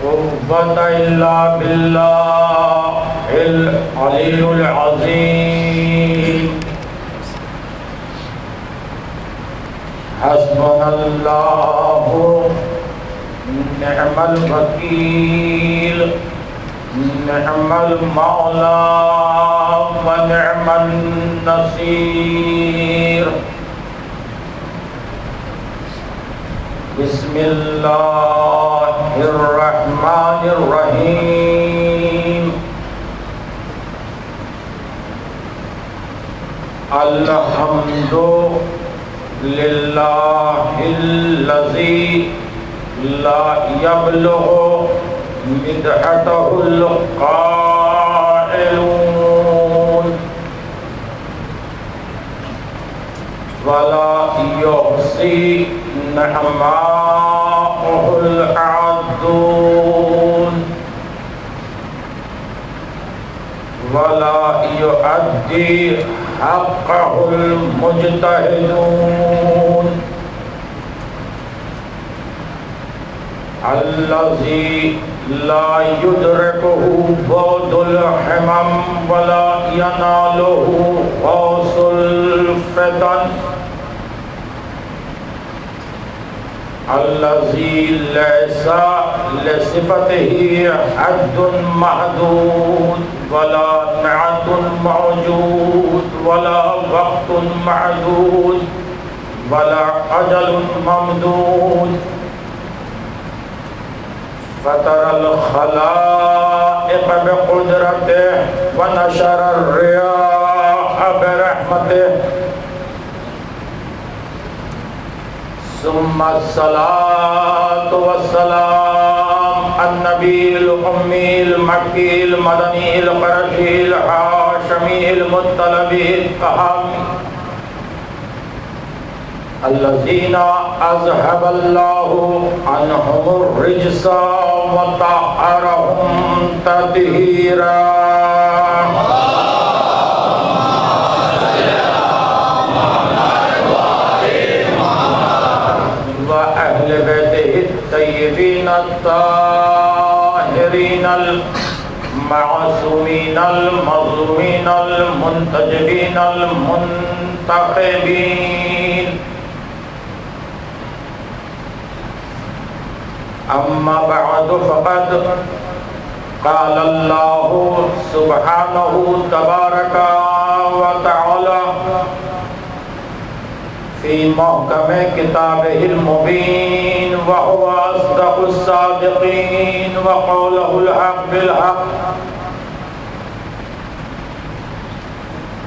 قوة إلا بالله العلي العظيم حسبنا الله نعم الوكيل نعم المولى ونعم النصير بسم الله الرحمن الرحيم الحمد لله الذي لا يبلغ مدحته القائلون ولا يحصي نعماءه العادون ولا يؤدي حقه المجتهدون الذي لا يدركه بعد الحمم ولا يناله غوث الفتن الذي ليس لصفته حد محدود ولا نعت موجود ولا وقت معدود ولا أجل ممدود فطر الخلائق بقدرته ونشر الرياح برحمته ثم الصلاة والسلام النبي الأمي المكي المدني القرشي الهاشمي المطلبي القهامي الذين أذهب الله عنهم الرجس وطهرهم تطهيرا وأهل بيته الطيبين الطاهرين المعصومين المظلومين المنتجبين المنتخبين أما بعد فقد قال الله سبحانه تبارك وتعالى في محكم كتابه المبين وهو أصدق الصادقين وقوله الحق بالحق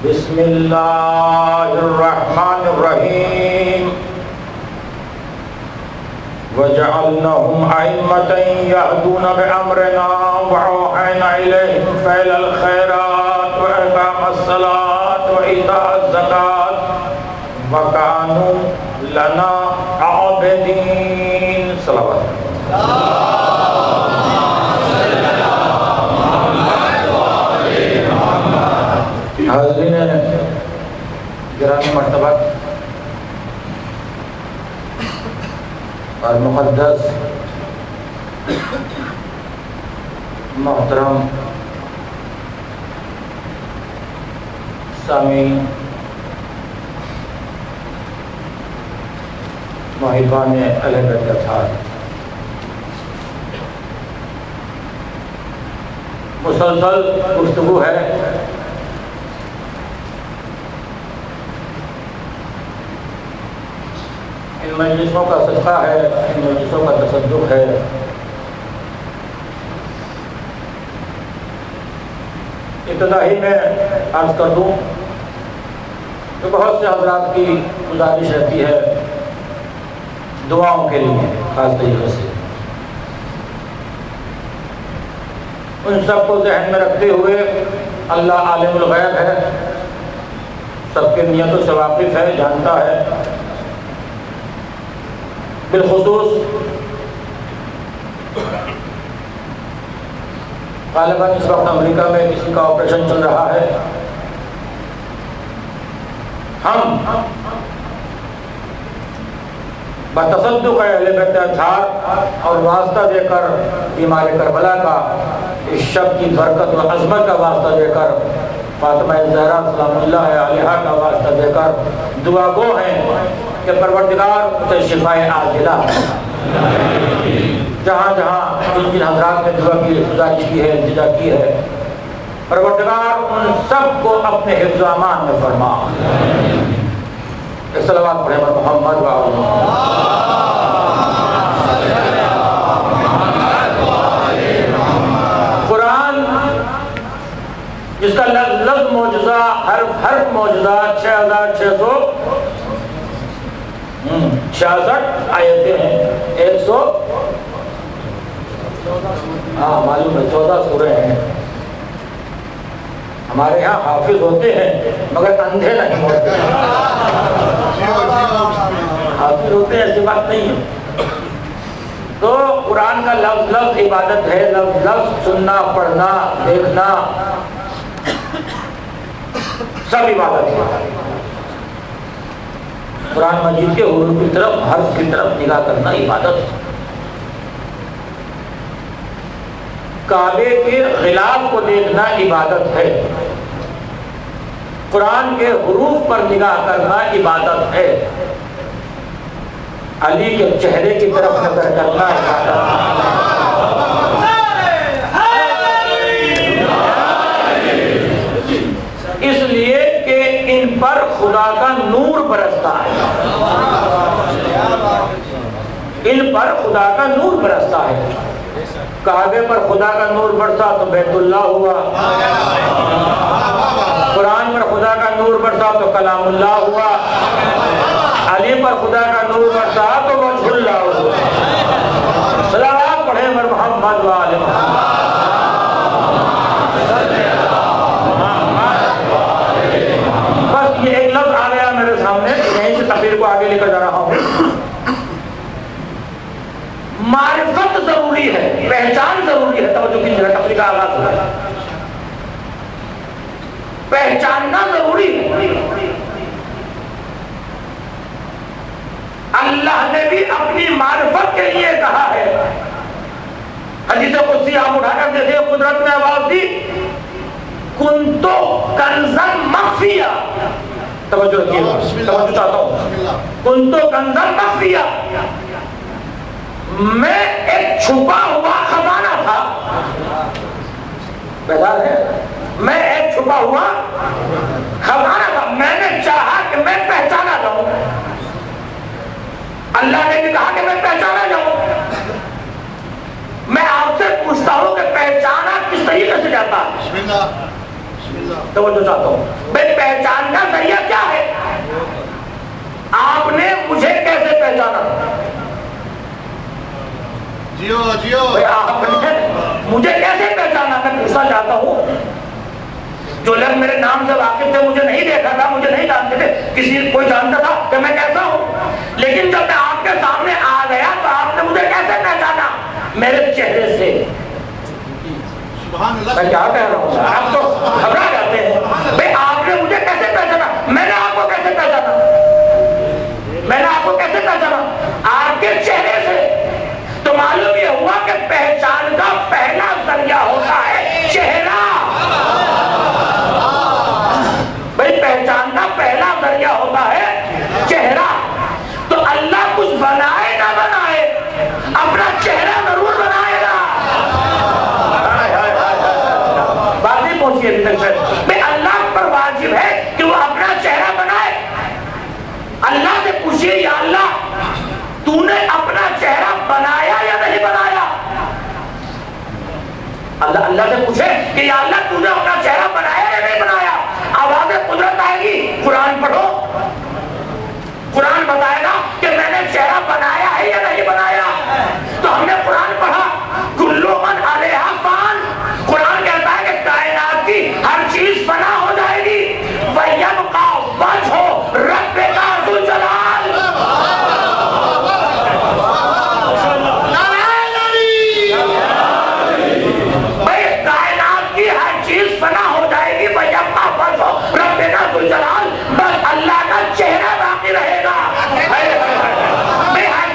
بسم الله الرحمن الرحيم وجعلناهم أئمة يهدون بأمرنا وأوحينا إليهم فعل الخيرات وإقام الصلاة وإيتاء الزكاة وكانوا لنا عابدين صلوات حاضرین گرامی مرتبہ اور مقدس محترم سامعین محبان اہل بیت اطہار، مسلسل گفتگو ہے ان مجلسوں کا صدقہ ہے، ان مجلسوں کا تصدق ہے۔ ابتدائی میں عرض کر دوں کہ بہت سے حضرات کی گزارش رہتی ہے دعاؤں کے لیے، خاص طریقے سے ان سب کو ذہن میں رکھتے ہوئے اللہ عالم الغیب ہے، سب کے نیتوں سے واقف ہے، جانتا ہے۔ بالخصوص غالباً اس وقت امریکہ میں کسی کا آپریشن چل رہا ہے، ہم بتصدق اہل بیت اطہار اور واسطہ دے کر بیمار کربلا کا اس شب کی برکت و عظمت کا واسطہ دے کر فاطمہ زہرا سلام اللہ علیہا کا واسطہ دے کر دعا گو ہیں کہ پروردگار اسے شفائے عاجلہ، جہاں جہاں جن جن حضرات نے دعا کی گزارش کی ہے التجا کی ہے، پروردگار ان سب کو اپنے حفظ و امان میں فرما۔ ایک صلوات پڑھیں بر محمد و آل محمد۔ قرآن جس کا لفظ معجزہ، حرف معجزہ 6666 آیتیں ہیں، 100 معلوم ہے 14 سورے ہیں۔ ہمارے یہاں حافظ ہوتے ہیں مگر اندھے نہیں ہوتے، حافظ ہوتے ہیں ایسی بات نہیں ہے۔ تو قرآن کا لفظ لفظ عبادت ہے، لفظ لفظ سننا پڑھنا دیکھنا سب عبادت ہے۔ قرآن مجید کے حروف کی طرف، حرف کی طرف نگاہ کرنا عبادت ہے۔ کعبے کے غلاف کو دیکھنا عبادت ہے، قرآن کے حروف پر نگاہ کرنا عبادت ہے، علی کے چہرے کی طرف نظر کرنا عبادت ہے۔ اس لیے کہ ان پر خدا کا نور برستا ہے، ان پر خدا کا نور برستا ہے۔ کعبے پر خدا کا نور برسا تو بیت اللہ ہوا، قرآن پر خدا کا نور برسا تو کلام اللہ ہوا، علی پر خدا کا نور برسا تو وجہ اللہ ہوا۔ صلوات پڑھیں بر محمد و آل محمد۔ بس یہ ایک لفظ آ گیا میرے سامنے، یہیں سے تقریر کو آگے لے کر جا رہا ہوں۔ معرفت ضروری ہے، پہچان ضروری ہے۔ توجہ کیجیے، تقریر کا آغاز ہو رہا ہے۔ پہچاننا ضروری ہے۔ اللہ نے بھی اپنی معرفت کے لیے کہا ہے، حدیث قدسی آپ اٹھا کر دیکھیں، قدرت میں آواز دی، کنتو کنزن مخفیہ، توجہ رکھیے، توجہ چاہتا ہوں، کنتو کنزن مخفیہ، میں ایک چھپا ہوا خزانہ تھا، بیدار ہے، میں ایک چھپا ہوا خزانہ تھا، میں نے چاہا کہ میں پہچانا جاؤں، اللہ نے بھی کہا کہ میں پہچانا جاؤں۔ میں آپ سے پوچھتا ہوں کہ پہچانا کس طریقے سے جاتا ہے؟ توجہ چاہتا ہوں، بھئی پہچان کا ذریعہ کیا ہے؟ آپ نے مجھے کیسے پہچانا؟ آپ نے مجھے کیسے پہچانا؟ میں پوچھنا چاہتا ہوں، جو لوگ میرے نام سے واقف تھے، مجھے نہیں دیکھا تھا، مجھے نہیں جانتے تھے، کوئی جانتا تھا کہ میں کیسا ہوں، لیکن جب میں آپ کے سامنے آ گیا تو آپ نے مجھے کیسے پہچانا؟ میرے چہرے سے۔ میں کیا کہہ رہا ہوں؟ آپ تو گھبرا جاتے ہیں، بھئی آپ نے مجھے کیسے پہچانا؟ میں نے آپ کو کیسے پہچانا؟ میں نے آپ کو کیسے پہچانا؟ آپ کے چہرے سے۔ تو معلوم یہ ہوا کہ پہچان کا پہلا ذریعہ ہوتا ہے چہرہ۔ بھئی پہچان کا پہلا ذریعہ ہوتا ہے چہرہ۔ تو اللہ کچھ بنائے نہ بنائے، اپنا چہرہ ضرور بنائے گا۔ بات نہیں پہنچی ابھی تک سے، بھئی اللہ پر واجب ہے کہ وہ اپنا چہرہ بنائے۔ اللہ سے پوچھئے، یا اللہ تو نے اپنا چہرہ بنایا یا نہیں بنایا؟ اللہ سے پوچھے کہ یا اللہ تو نے اپنا چہرہ بنایا یا نہیں بنایا؟ آواز قدرت آئے گی، قرآن پڑھو، قرآن بتائے گا کہ میں نے چہرہ بنایا ہے یا نہیں بنایا۔ تو ہم نے قرآن پڑھا، کلو من علیہا فان، قرآن کہتا ہے کہ کائنات کی ہر چیز فنا ہو جائے گی، وَيَبْقَى وَجْهُ رَبِّكَ ذُو الْجَلَالِ۔ بس اللہ کا چہرہ باقی رہے گا، ہر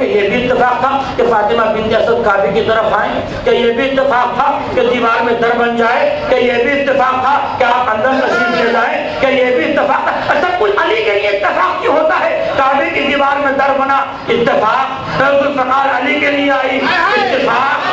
کہ یہ بھی اتفاق تھا کہ فاطمہ بنت اسد کعبے کی طرف آئیں، کہ یہ بھی اتفاق تھا کہ دیوار میں در بن جائے، کہ یہ بھی اتفاق تھا کہ آپ اندر تشریف لے جائیں، کہ یہ بھی اتفاق تھا. سب کچھ علی کے لیے اتفاق کیوں ہوتا ہے؟ کعبے کی دیوار میں در بنا اتفاق، ذوالفقار علی کے لیے آئی اتفاق،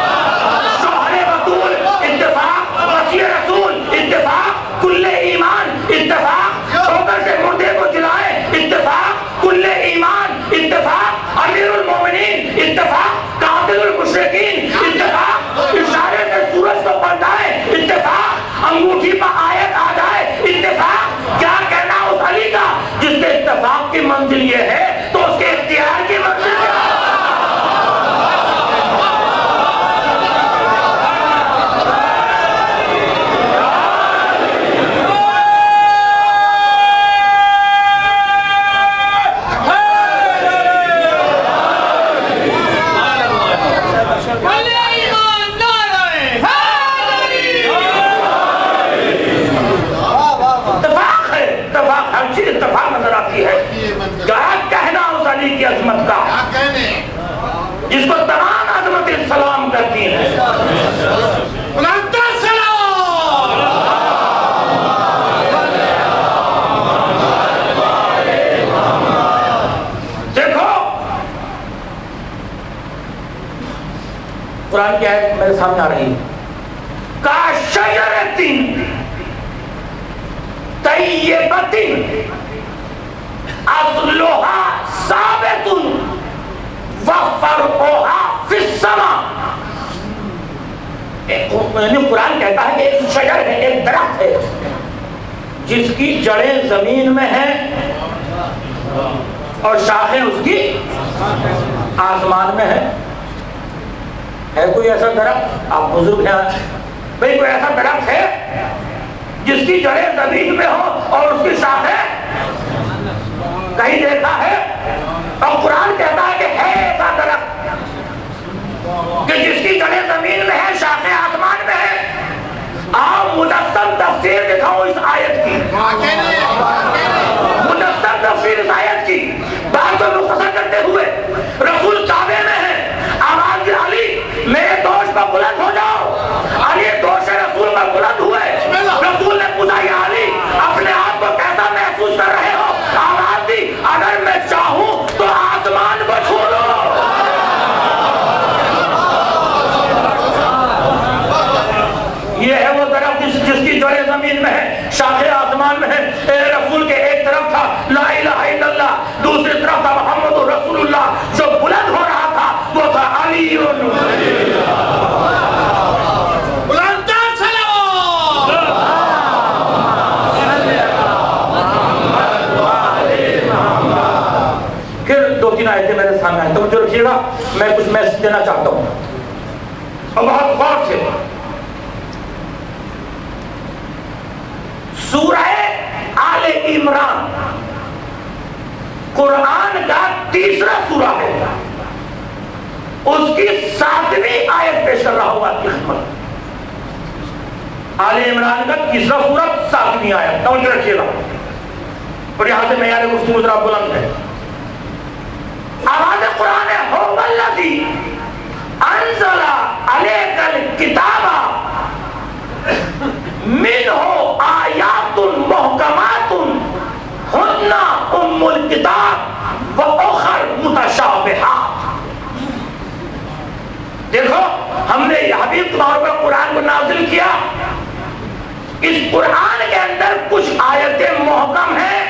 شوہر بطول اتفاق، مسیح رسول اتفاق، کل ایمان اتفاق، ٹھوکر سے مردے کو جلائے اتفاق، کل ایمان اتفاق، امیر المومنین اتفاق، قاتل المشرکین اتفاق، اشارے سے سورج کو پلٹائے اتفاق، انگوٹھی پر آیت آ جائے اتفاق. کیا کہنا اس علی کا جس کے اتفاق کی منزل یہ ہے تو اس کے اختیار کی منزل کیا ہے؟ اتفاق نظر آتی ہے. کیا کہنا اس علی کی عظمت کا جس کو تمام عظمت سلام کرتی ہیں. دیکھو قرآن کی آیت میرے سامنے آ رہی ہے. کاشجرۃ طیبۃ اصلھا ثابت وفرعھا فی السماء. قرآن کہتا ہے کہ ایک شجر ہے، ایک درخت ہے جس کی جڑیں زمین میں ہیں اور شاخیں اس کی آسمان میں ہیں. ہے کوئی ایسا درخت؟ آپ بزرگ ہیں بھئی، کوئی ایسا درخت ہے جس کی جڑیں زمین میں ہوں اور اس کی شاخیں کہیں دیکھا ہے؟ اور قرآن کہتا ہے کہ ہے ایسا درخت کہ جس کی جڑیں زمین میں ہیں، شاخیں آسمان میں ہیں. آپ مجسم تفسیر دکھاؤ اس آیت کی، مجسم تفسیر اس آیت کی. بات کو مختصر کرتے ہوئے رسول کعبے میں ہے، آواز علی میرے دوش پر بلند ہو جاؤ. علی دوش رسول پر بلند ہوئے. رسول نے پوچھا یا علی اپنے آپ کو کیسا محسوس کر رہے ہو؟ آواز دی اگر میں چاہوں تو آسمان کو چھو لو. یہ ہے وہ درخت جس کی جڑیں زمین میں ہے، شاخیں آسمان میں ہے. رسول کے ایک طرف تھا لا الہ الا اللہ، دوسری طرف تھا محمد رسول اللہ. جو بلند ہو رہا تھا وہ تھا علی. آیتیں میرے سامنے آئے، توجہ رکھیے گا، میں کچھ میسج دینا چاہتا ہوں اور بہت غور سے. سورہ آل عمران قرآن کا تیسرا سورہ ہے، اس کی 7ویں آیت پیش کر رہا ہوں آپ کی خدمت. آل عمران کا تیسرا سورہ 7ویں آیت، توجہ رکھیے گا اور یہاں سے معیار گفتگو ذرا بلند ہے. آواز قرآن ہے هو الذی انزل علیک الکتاب منہ آیات محکمات ہن ام الکتاب واخر متشابہات. دیکھو ہم نے حبیب طور پر قرآن کو نازل کیا. اس قرآن کے اندر کچھ آیتیں محکم ہیں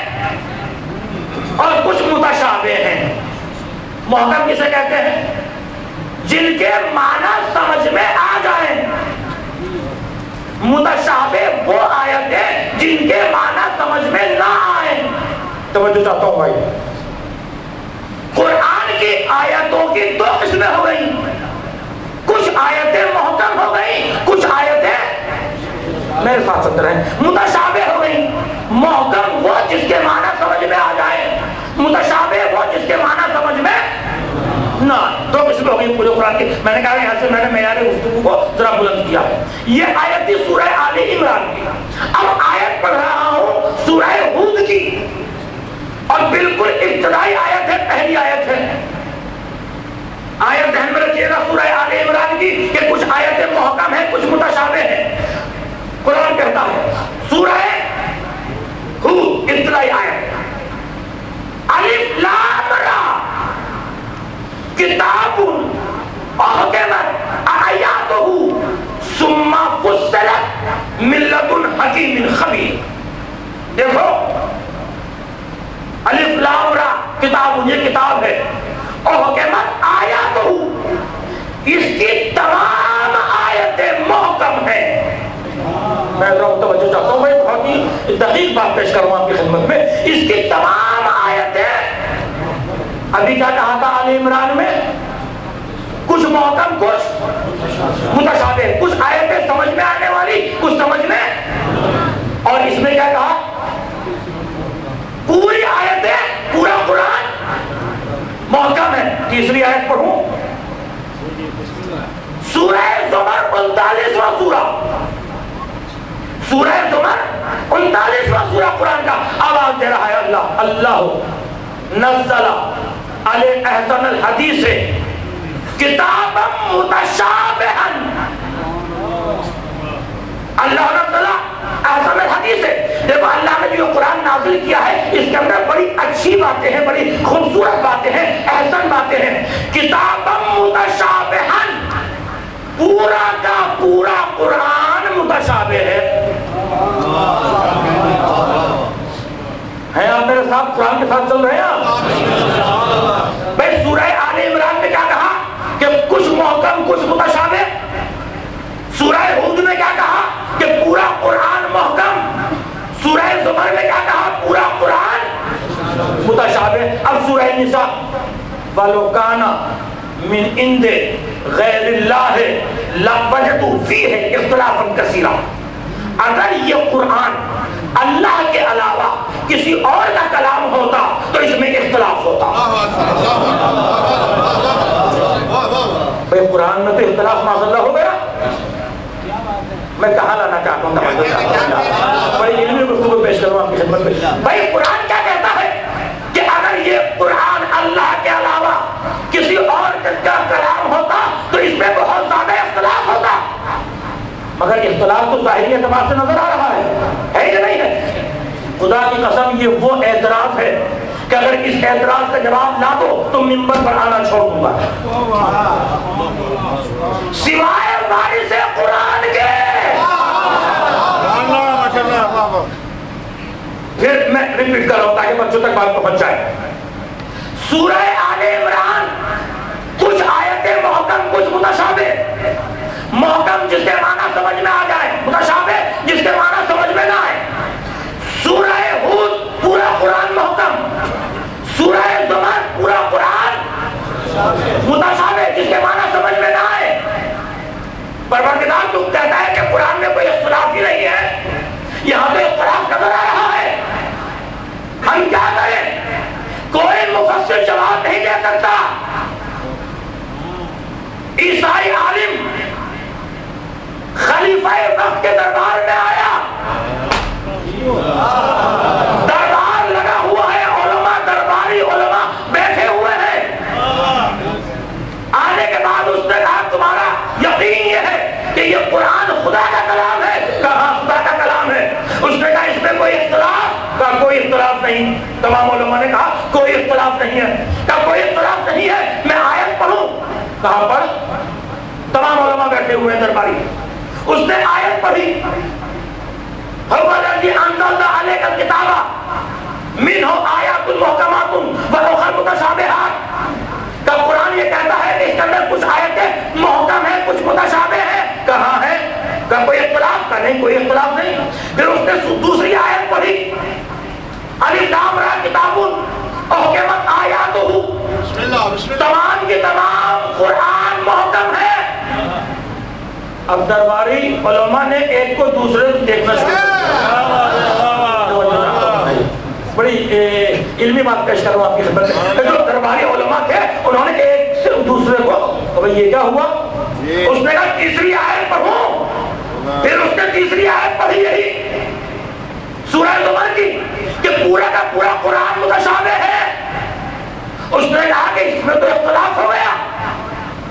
اور کچھ متشابہ ہیں. محکم کسے کہتے ہیں؟ جن کے معنی سمجھ میں آ جائیں. متشابہ وہ آیتیں جن کے معنی سمجھ میں نہ آئیں. توجہ چاہتا ہوں بھائی، قرآن کی آیتوں کی دو قسمیں ہو گئی. کچھ آیتیں محکم ہو گئی، کچھ آیتیں میرے ساتھ سمجھ رہے ہیں متشابہ ہو گئی. محکم وہ جس کے معنی سمجھ میں آ جائے، متشابہ وہ جس کے معنی سمجھ میں نہ. دو قسمیں ہو گئی پورے قرآن کی. میں نے کہا یہاں سے میں نے معیار گفتگو کو ذرا بلند کیا ہے. یہ آیت تھی سورہ آل عمران کی. اب آیت پڑھ رہا ہوں سورہ ہود کی، اور بالکل ابتدائی آیت ہے، پہلی آیت ہے. کتاب احکمت آیاتہ ثم فصلت من لدن حکیم خبیر. دیکھو الف لام را کتاب، یہ کتاب ہے، احکمت آیاتہ، اس کی تمام آیتیں محکم ہیں. میں توجہ چاہتا ہوں، میں بہت ہی دقیق بات پیش کروں آپ کی خدمت میں. اس کی تمام آیتیں، ابھی کیا کہا تھا آل عمران میں، کچھ محکم کچھ متشابہ، کچھ آیتیں سمجھ میں آنے والی کچھ سمجھ میں، اور اس میں کیا کہا پوری آیتیں پورا قرآن محکم ہے. تیسری آیت پڑھوں، سورہ زمر 39واں سورہ، سورہ زمر 39واں سورہ قرآن کا آواز دے رہا ہے اللہ. اللہ نزل علی احسن الحدیث کتابا متشابہا. اللہ نے تعالیٰ احسن الحدیث ہے. دیکھو اللہ نے جو قرآن نازل کیا ہے اس کے اندر بڑی اچھی باتیں ہیں، بڑی خوبصورت باتیں ہیں، احسن باتیں ہیں. کتابا متشابہا، پورا کا پورا قرآن متشابہ ہے. ہیں آپ میرے ساتھ قرآن کے ساتھ چل رہے ہیں؟ بھائی سورہ آل عمران میں کیا کہا کہ کچھ محکم کچھ متشابہ. سورہ ہود میں کیا کہا کہ پورا قرآن محکم. سورہ زمر میں کیا کہا پورا قرآن متشابہ. اب سورہ نساء وَلَوْ كَانَ مِنْ عِنْدِ غَيْرِ اللَّهِ لَوَجَدُوا فِيهِ اخْتِلَافًا كَثِيرًا. اگر یہ قرآن اللہ کے علاوہ کسی اور کا کلام ہوتا تو اس میں اختلاف ہوتا. بھئی قرآن میں تو اختلاف معاذ اللہ ہو گیا. میں کہاں لانا چاہتا ہوں، بڑی علمی گفتگو پیش کروں آپ کی خدمت میں. بھئی قرآن کیا کہتا ہے کہ اگر یہ قرآن اللہ کے علاوہ کسی اور کا کلام ہوتا تو اس میں بہت زیادہ اختلاف ہوتا. مگر اختلاف تو ظاہری اعتبار سے نظر آ رہا ہے یا نہیں ہے؟ خدا کی قسم یہ وہ اعتراض ہے کہ اگر اس اعتراض کا جواب نہ دو تو ممبر پر آنا چھوڑ دوں گا. سوائے وارث قرآن کے. پھر میں ریپیٹ کر رہا ہوں تاکہ بچوں تک بات پہنچ جائے. سورہ آل عمران کچھ آیتیں محکم کچھ متشابہ. محکم جس کے معنی سمجھ میں آ جائے، متشابہ جس کے معنی سمجھ میں نہ آئے. سورہ ہود پورا قرآن محکم، سورہ زمر پورا قرآن متشابہ جس کے معنی سمجھ میں نہ آئے. پروردگار تو کہتا ہے کہ قرآن میں کوئی اختلاف ہی نہیں ہے، یہاں پہ اختلاف نظر آ رہا ہے. ہم کیا کریں؟ کوئی مفسر جواب نہیں دے سکتا. عیسائی عالم خلیفہ وقت کے دربار میں آیا، دربار لگا ہوا ہے، علماء درباری علماء بیٹھے ہوئے ہیں. آنے کے بعد اس نے کہا تمہارا یقین یہ ہے کہ یہ قرآن خدا کا کلام ہے؟ کہا خدا کا کلام ہے. اس نے کہا اس میں کوئی اختلاف؟ کہا کوئی اختلاف نہیں. تمام علماء نے کہا کوئی اختلاف نہیں ہے. کہا کوئی اختلاف نہیں ہے، میں آیت پڑھوں؟ کہا پڑھ. تمام علماء بیٹھے ہوئے ہیں درباری. اس نے آیت پڑھی، هو الذی انزل علیک الکتاب منہ آیات محکمات وأخر متشابہات. کہ قرآن یہ کہتا ہے کہ اس کے اندر کچھ آیتیں محکم ہیں کچھ متشابہ ہیں. کہاں ہے؟ کہ کوئی اختلاف کا نہیں، کوئی اختلاف نہیں. پھر اس نے دوسری آیت پڑھی، الف لام را کتاب احکمت آیاتہ، تمام کی تمام قرآن محکم ہے. اب درباری علماء نے ایک کو دوسرے کو دیکھنا شروع کیا. بڑی علمی بات پیش کروں آپ کی خدمت میں. جو درباری علماء تھے انہوں نے ایک سے دوسرے کو یہ کیا ہوا؟ اس نے کہا تیسری آیت پڑھوں. پھر اس نے تیسری آیت پڑھی یہی سورہ زمر کی کہ پورا کا پورا قرآن متشابہ ہے. اس نے کہا کہ اس میں تو اختلاف ہو گیا.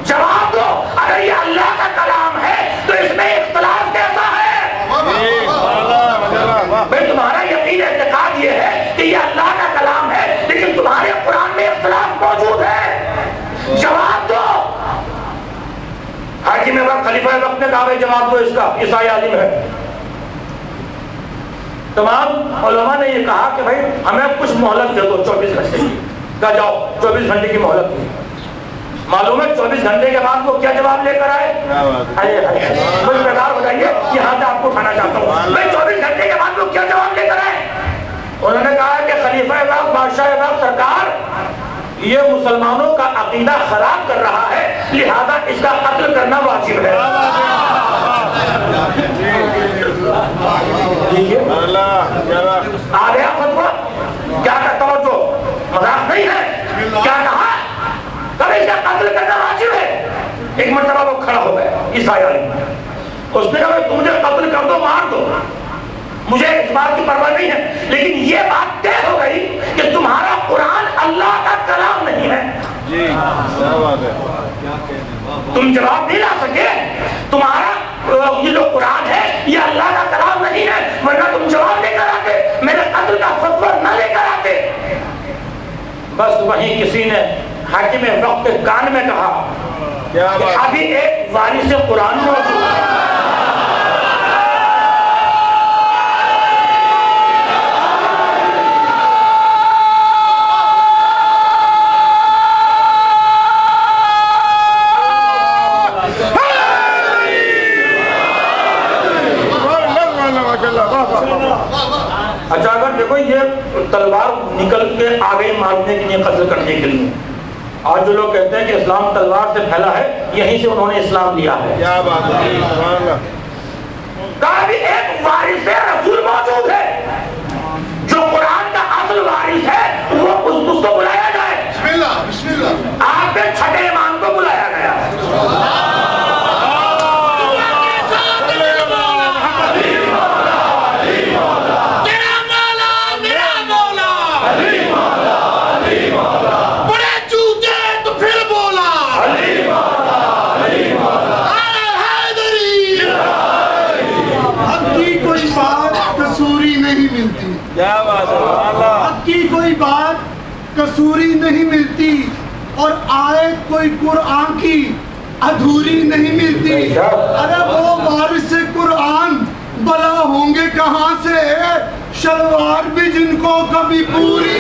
جواب دو، اگر یہ اللہ کا کلام ہے تو اس میں اختلاف کیسا ہے؟ بھئی تمہارا یقین اعتقاد یہ ہے کہ یہ اللہ کا کلام ہے لیکن تمہارے قرآن میں اختلاف موجود ہے. جواب نے کہا بھائی جواب دو اس کا، عیسائی عالم ہے. تمام علماء نے یہ کہا کہ بھائی ہمیں کچھ مہلت دے دو 24 گھنٹے کی. کہا جاؤ 24 گھنٹے کی مہلت دی. معلوم ہے 24 گھنٹے کے بعد وہ کیا جواب لے کر آئے؟ مجھ بیدار ہو جائیے، یہاں سے آپ کو اٹھانا چاہتا ہوں. بھائی 24 گھنٹے کے بعد وہ کیا جواب لے کر آئے؟ انہوں نے کہا کہ خلیفہ پاک بادشاہ پاک سرکار یہ مسلمانوں کا عقیدہ خراب کر رہا ہے، لہذا اس کا قتل کرنا واجب ہے. آ گیا فتویٰ؟ کیا کہتا ہو جو مذاق نہیں ہے؟ کیا کہا؟ کبھی اس کا قتل کرنا واجب ہے. ایک مرتبہ وہ کھڑا ہو گیا عیسائی عالم، اس نے کہا تم مجھے قتل کر دو، مار دو، مجھے اس بات کی پرواہ نہیں ہے، لیکن یہ بات طے ہو گئی کہ تمہارا قرآن اللہ کا کلام نہیں ہے. جی کیا بات ہے. تم جواب نہیں لا سکے، تمہارا یہ جو قرآن ہے یہ اللہ کا کلام نہیں ہے، ورنہ تم جواب لے کر آتے، میرے قتل کا فتویٰ نہ لے کر آتے. بس وہیں کسی نے حاکم وقت کے کان میں کہا کہ ابھی ایک وارث قرآن موجود ہے. اچھا اگر دیکھو یہ تلوار نکل کے آ گئی مارنے کے لیے، قتل کرنے کے لیے، آج جو لوگ کہتے ہیں کہ اسلام تلوار سے پھیلا ہے، یہیں سے انہوں نے اسلام لیا ہے. کیا بات ہے. کہا بھی ایک وارث رسول موجود ہے، جو قرآن کا اصل وارث ہے، وہ اس کو بلایا جائے. بسم اللہ بسم اللہ. آپ کے چھٹے امام کو بلایا گیا. حق کی کوئی بات کسوری نہیں ملتی اور آیت کوئی قرآن کی ادھوری نہیں ملتی. ارے وہ وارث قرآن بلا ہوں گے کہاں سے، شلوار بھی جن کو کبھی پوری.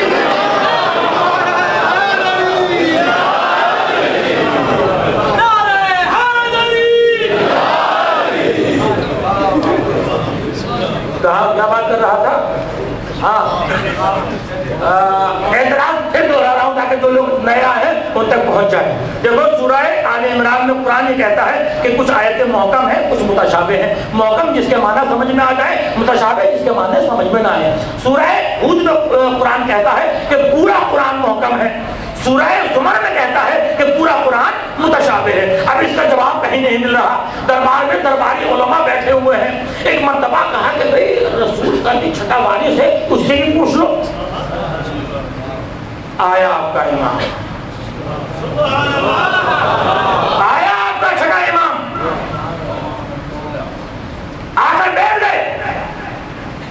کیا بات کر رہا تھا؟ ہاں اعتراض پھر دوہرا رہا ہوں تاکہ جو لوگ نیا ہے ان تک پہنچ جائے. دیکھو سورہ آل عمران میں قرآن یہ کہتا ہے کہ کچھ آیتیں محکم ہیں، کچھ متشابہ ہیں. محکم جس کے معنی سمجھ میں آ جائے، متشابہ جس کے معنی سمجھ میں نہ آئے. سورہ ہود میں قرآن کہتا ہے کہ پورا قرآن محکم ہے. سورہ زمر میں کہتا ہے کہ پورا قرآن متشابہ ہے. اب اس کا جواب کہیں نہیں مل رہا. دربار میں درباری علماء بیٹھے ہوئے ہیں. ایک مرتبہ کہا کہ بھئی رسول کا بھی چھٹا وارث ہے، اس سے بھی پوچھ لو. آیا آپ کا امام، آیا آپ کا چھٹا امام، آ کر بیٹھ گئے.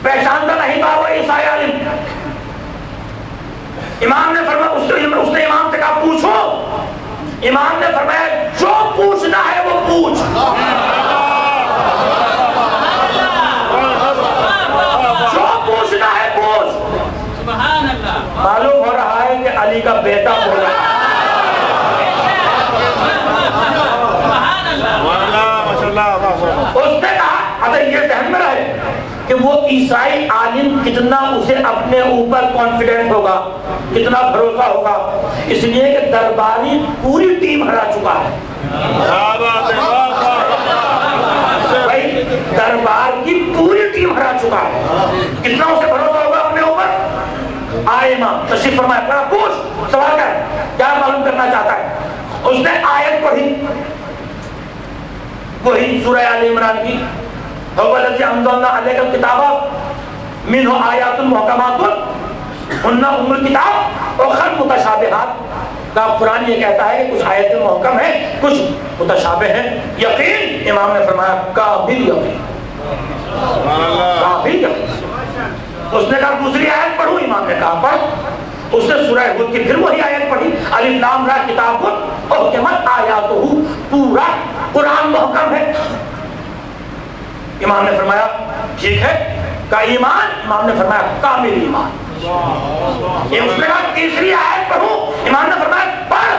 پہچانتا نہیں تھا وہ عیسائی عالم. امام نے فرمایا، اس نے امام سے کہا پوچھو. امام نے فرمایا جو پوچھنا ہے وہ پوچھ. جو پوچھنا ہے پوچھ. معلوم ہو رہا ہے کہ علی کا بیٹا بول رہا ہے. اس نے کہا اگر یہ ذہن میں رہے کہ وہ عیسائی عالم کتنا اسے اپنے اوپر کانفیڈنٹ ہوگا، کتنا بھروسہ ہوگا، اس لیے کہ درباری پوری ٹیم ہرا چکا ہے. بھائی دربار کی پوری ٹیم ہرا چکا ہے، کتنا اسے بھروسہ ہوگا اپنے اوپر. آئے امام تشریف فرمایا، پوچھ سوال کر، کیا معلوم کرنا چاہتا ہے. اس نے آیت پڑھی، وہی سورہ آل عمران کی، وَالَّذِي أَنزَلْنَا عَلَيْكَ الْكِتَابَ مِنْهُ آيَاتٌ مُحْكَمَاتٌ هُنَّ أُمُّ الْكِتَابِ وَأُخَرُ مُتَشَابِهَاتٌ. کا قرآن یہ کہتا ہے کہ کچھ آیتیں محکم ہیں، کچھ متشابہ ہیں. یقین، امام نے فرمایا کامل یقین، کامل یقین. اس نے کہا دوسری آیت پڑھوں، امام نے کہا پڑھ. اس نے سورہ ہود کی پھر وہی آیت پڑھی، الف لام را کتاب احکمت آیاتہ، پورا قرآن محکم ہے. امام نے فرمایا ٹھیک ہے کا ایمان؟ امام نے فرمایا کامل ایمان۔ یہ اس نے کہا تیسری آیت پڑھوں؟ امام نے فرمایا پڑھ۔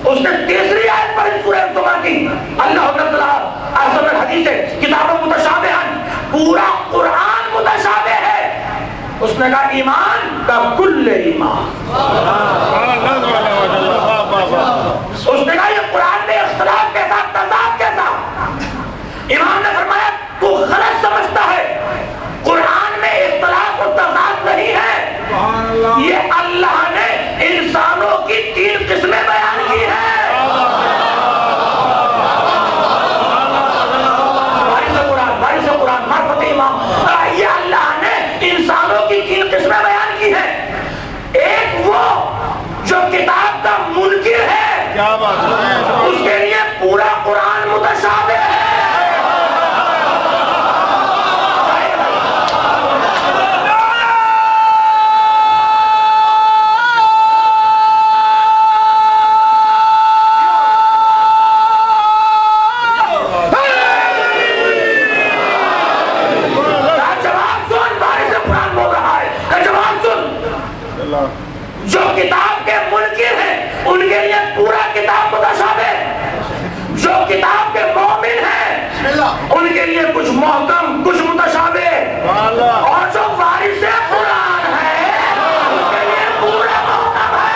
اس نے تیسری آیت پڑھی سورہ زمر کی، اللہ تعالیٰ احسن الحدیث ہے کتاب متشابہ، پورا قرآن متشابہ ہے۔ اس نے کہا ایمان کا کل ایمان۔ اس نے کہا یہ قرآن میں اختلاف کے ساتھ تضاد کے ساتھ۔ امام نے فرمایا تو غلط سمجھتا ہے، قرآن میں اختلاف و تضاد نہیں ہے، یہ اللہ نے انسانوں کی 3 قسمیں بیان کی ہیں۔ وارث قرآن معرفت امام، یہ اللہ نے انسانوں کی 3 قسمیں بیان کی ہیں۔ ایک وہ جو کتاب کا منکر ہے، کیا بات ہے، اس کے لیے پورا قرآن متشابہ ہے۔ جو کتاب کے منکر ہیں ان کے لیے پورا کتاب متشابہ، جو کتاب کے مومن ہیں ان کے لیے کچھ محکم کچھ متشابہ، اور جو وارث قرآن ہے ان کے لیے پورا محکم ہے۔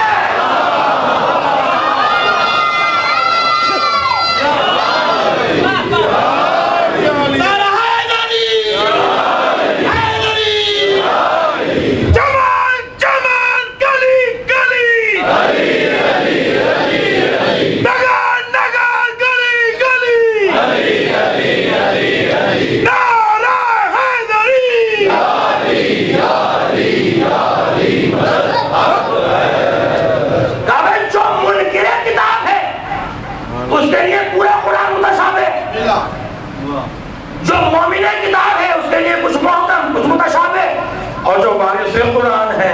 اس کے لیے پورا قرآن متشابہ، جو مومن کتاب ہے اس کے لیے کچھ محکم کچھ متشابہ، اور جو وارث قرآن ہے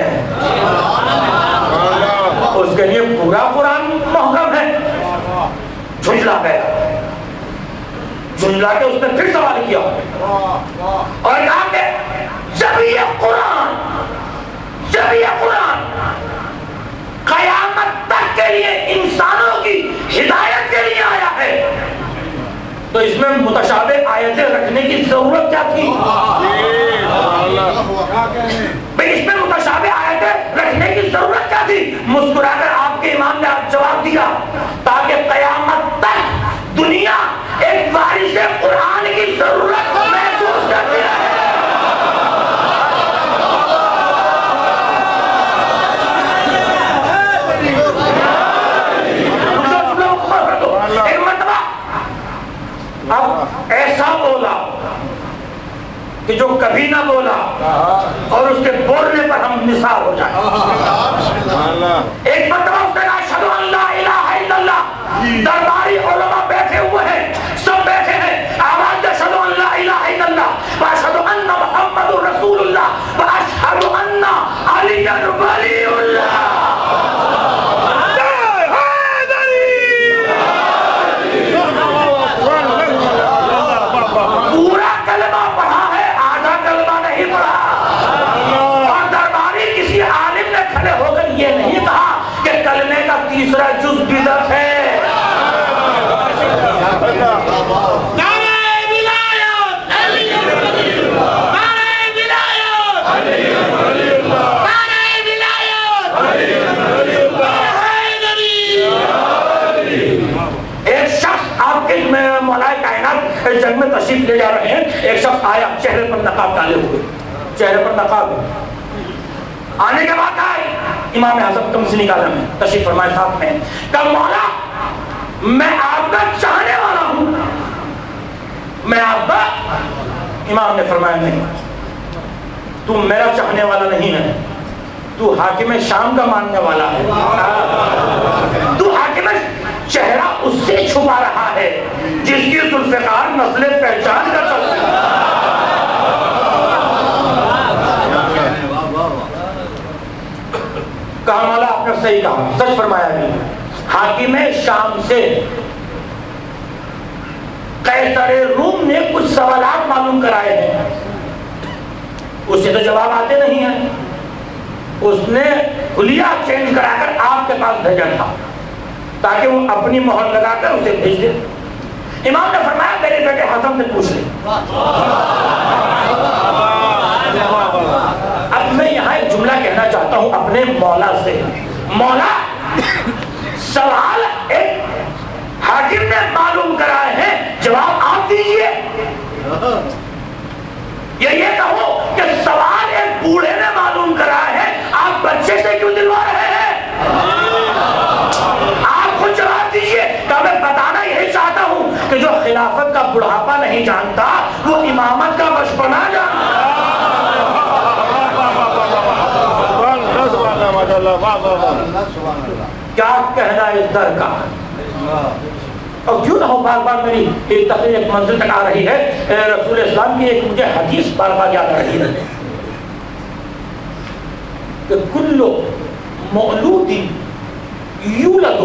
اس کے لیے پورا قرآن محکم ہے۔ جھنجلا گیا، جھنجلا کے اس نے پھر سوال کیا اور کہا کہ جب یہ قرآن قیامت تک کے لیے انسانوں کی ہدایت کے لیے آیا ہے تو اس میں متشابہ آیتیں رکھنے کی ضرورت کیا تھی؟ بھئی اس میں متشابہ آیتیں رکھنے کی ضرورت کیا تھی؟ مسکرا کر آپ کے امام نے جواب دیا تاکہ قیامت تک دنیا ایک وارث قرآن کی ضرورت کو محسوس کرتی ہے۔ اب ایسا بولا کہ جو کبھی نہ بولا اور اس کے بولنے پر ہم نثار ہو جائیں۔ ایک مرتبہ اس نے کہا اشہد ان لا الہ الا اللہ، درباری علماء بیٹھے ہوئے ہیں، سب بیٹھے ہیں، آواز دے اشہد ان لا الہ الا اللہ واشہد ان محمد رسول اللہ واشہد ان علی ولی اللہ۔ پورا کلمہ پڑھا ہے، آدھا کلمہ نہیں پڑھا، اور درباری کسی عالم نے کھڑے ہو کر یہ نہیں کہا کہ کلمے کا تیسرا جز بدعت ہے۔ جنگ میں تشریف لے جا رہے ہیں، ایک شخص آیا چہرے پر نقاب ڈالے ہوئے، چہرے پر نقاب آنے کے بعد آئے امام اعظم کم سنی کا عالم ہے، تشریف فرمائے ساتھ میں، کہ مولا میں آپ کا چاہنے والا ہوں، میں آپ کا۔ امام نے فرمایا نہیں، تو میرا چاہنے والا نہیں ہے، تو حاکم شام کا ماننے والا ہے، تو حاکم چہرہ اس سے چھپا رہا ہے جس کی ذوالفقار نسل پہچان کر سکتی ہے۔ کہا مولا آپ نے صحیح کہا، سچ فرمایا بھی، حاکم شام سے قیصر روم نے کچھ سوالات معلوم کرائے ہیں، اس سے تو جواب آتے نہیں ہیں، اس نے حلیہ چینج کرا کر آپ کے پاس بھیجا تھا تاکہ وہ اپنی مہر لگا کر اسے بھیج دے۔ امام نے فرمایا میرے بیٹے حسن سے پوچھ لیں۔ اب میں یہاں ایک جملہ کہنا چاہتا ہوں اپنے مولا سے، مولا سوال ایک حاکم نے معلوم کرائے ہیں، جواب آپ دیجئے، یا یہ کہو کہ سوال ایک بوڑھے نے معلوم کرائے ہیں، آپ بچے سے کیوں دلوا رہے ہیں؟ آپ خود جواب دیجئے۔ کہ میں بتانا یہی چاہتا ہوں کہ جو خلافت کا بڑھاپا نہیں جانتا وہ امامت کا بچپنا جانتا۔ کیا کہنا اس در کا، اور کیوں نہ ہو بار بار میری تقریر ایک منزل تک آ رہی ہے، رسول اسلام کی ایک مجھے حدیث بار بار یاد آ رہی ہے کہ کل مولود یولد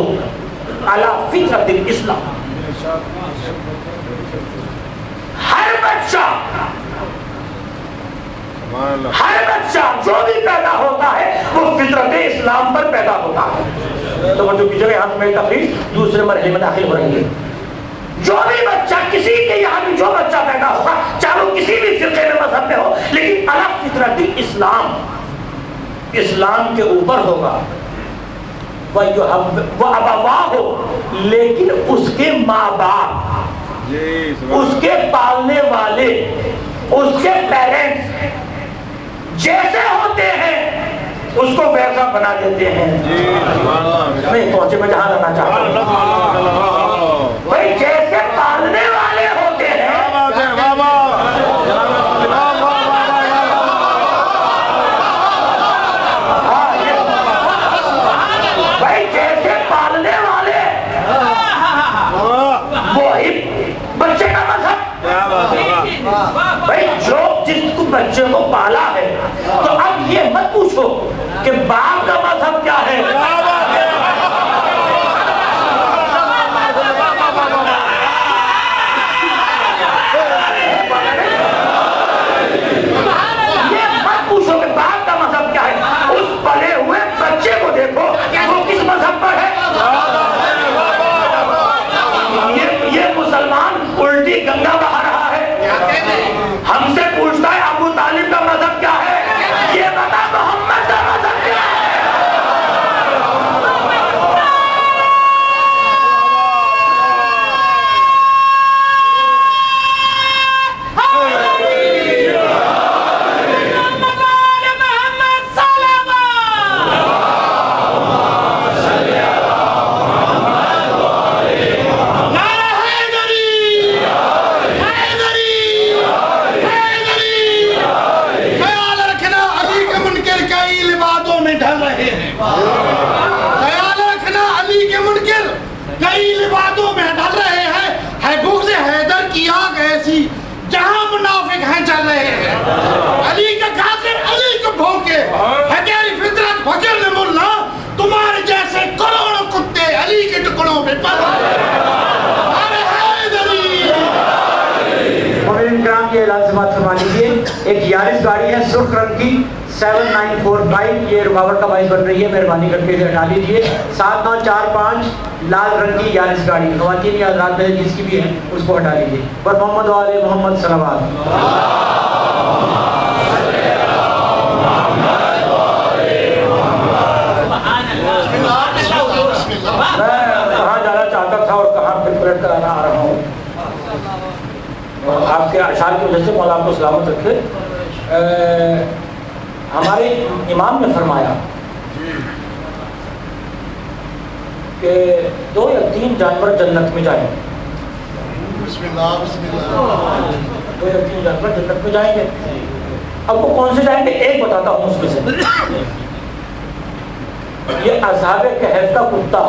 علی فطرت الاسلام، ہر بچہ جو بھی پیدا ہوتا ہے وہ فطرت اسلام پر پیدا ہوتا ہے۔ تو جو کسی یہاں سے میری تقریر دوسرے مرحلے میں داخل ہو رہی ہے، جو بھی بچہ کسی کے یہاں بھی جو بچہ پیدا ہوگا چاہے وہ کسی بھی فرقے میں مذہب میں ہو لیکن علی فطرت اسلام، اسلام کے اوپر ہوگا، وہ ابوا ہو، لیکن اس کے ماں باپ، اس کے پالنے والے، اس کے پیرنٹس جیسے ہوتے ہیں اس کو ویسا بنا دیتے ہیں۔ نہیں پہنچے میں جہاں رہنا چاہتا ہوں بھائی، جیسے پالنے والے ہوتے ہیں بھائی، جیسے پالنے والے وہی بچے کا مذہب۔ بھائی جو جس کو بچے کو پالا ہے تو اب یہ مت پوچھو کہ باپ کا مذہب کیا ہے، یہ مت پوچھو کہ باپ کا مذہب کیا ہے، اس پلے ہوئے بچے کو دیکھو وہ کس مذہب پر ہے۔ یہ مسلمان الٹی گنگا بہا رہا ہے، ہم سے پوچھتا ہے ابو طالب کا مذہب کیا ہے، یہ بتا محمد کا مذہب کیا ہے۔ تمہارے جیسے کروڑوں کتے علی کے ٹکڑوں میں کرام کے اعلان سے بات فرما لیجیے۔ ایک یارس گاڑی ہے سرخ رنگ کی 7945، یہ رکاوٹ کا باعث بن رہی ہے، مہربانی کر کے ہٹا لیجیے۔ 7945 لال رنگ کی یارس گاڑی، خواتین یا حضرات میں جس کی بھی ہے اس کو ہٹا لیجیے۔ پر محمد والے محمد صلوات۔ کہاں جانا چاہتا تھا اور کہاں پھر پلٹ کر آنا آ رہا ہوں، اور آپ کے اشعار کی وجہ سے مولا آپ کو سلامت رکھے۔ ہمارے امام نے فرمایا کہ 2 یا 3 جانور جنت میں جائیں گے، 2 یا 3 جانور جنت میں جائیں گے۔ اب وہ کون سے جائیں گے ایک بتاتا ہوں اس میں سے، یہ اصحاب کہف کا کتا۔